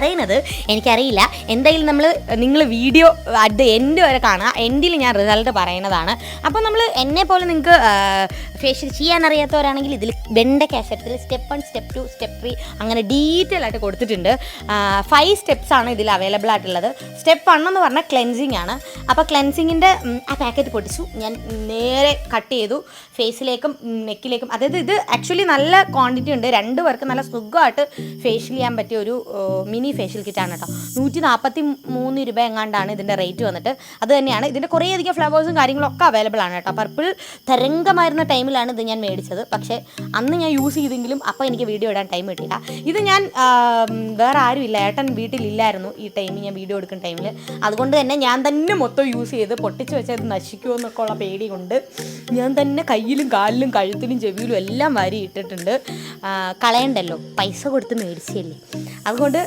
പറയുന്നത് എനിക്കറിയില്ല. എന്തായാലും നിങ്ങൾ വീഡിയോ അത് എൻഡ് വരെ കാണുക. എൻഡിൽ ഞാൻ റിസൾട്ട് പറയുന്നതാണ്. അപ്പോൾ എന്നെ പോലെ നിങ്ങൾക്ക് ഫേഷ്യൽ ചെയ്യാൻ അറിയാത്തവരാണെങ്കിൽ ഇതിൽ വെണ്ട കാസറ്റിൽ സ്റ്റെപ്പ് 1, സ്റ്റെപ്പ് 2, സ്റ്റെപ്പ് 3 അങ്ങനെ ഡീറ്റെയിൽ ആയിട്ട് കൊടുത്തിട്ടുണ്ട്. 5 സ്റ്റെപ്സാണ് ഇതിൽ അവൈലബിൾ ആയിട്ടുള്ളത്. സ്റ്റെപ്പ് 1 എന്ന് പറഞ്ഞാൽ ക്ലെൻസിങ് ആണ്. അപ്പോൾ ക്ലെൻസിങ്ങിൻ്റെ ആ പാക്കറ്റ് പൊട്ടിച്ചു, ഞാൻ നേരെ കട്ട് ചെയ്തു ഫേസിലേക്കും നെക്കിലേക്കും. അതായത് ഇത് ആക്ച്വലി നല്ല ക്വാണ്ടിറ്റി ഉണ്ട്. 2 പേർക്ക് നല്ല സുഖമായിട്ട് ഫേഷ്യൽ ചെയ്യാൻ പറ്റിയ ഒരു മിനി ഫേഷ്യൽ കിറ്റാണ് കേട്ടോ. 143 രൂപ എങ്ങാണ്ടാണ് ഇതിൻ്റെ റേറ്റ് വന്നിട്ട്. അത് തന്നെയാണ് ഇതിൻ്റെ കുറേയധികം ഫ്ലവേഴ്സും കാര്യങ്ങളൊക്കെ അവൈലബിൾ ആണ് കേട്ടോ. പർപ്പിൾ തരംഗമായിരുന്ന ടൈമിലാണ് ഇത് ഞാൻ മേടിച്ചത്. പക്ഷേ അന്ന് ഞാൻ യൂസ് ചെയ്തെങ്കിലും അപ്പോൾ എനിക്ക് വീഡിയോ ഇടാൻ ടൈം കിട്ടിയില്ല. ഇത് ഞാൻ വേറെ ആരുമില്ല, ഏട്ടൻ വീട്ടിലില്ലായിരുന്നു ഈ ടൈമിൽ, ഞാൻ വീഡിയോ എടുക്കുന്ന ടൈമിൽ. അതുകൊണ്ട് തന്നെ ഞാൻ തന്നെ മൊത്തം യൂസ് ചെയ്ത് പൊട്ടിച്ച് വെച്ചത് നശിക്കുമോ എന്നൊക്കെ ഉള്ള പേടി കൊണ്ട് ഞാൻ തന്നെ കയ്യിലും കാലിലും കഴുത്തിലും ചെവിയിലും എല്ലാം വാരി ഇട്ടിട്ടുണ്ട്. കളയണ്ടല്ലോ, പൈസ കൊടുത്ത് മേടിച്ചല്ലേ. അതുകൊണ്ട്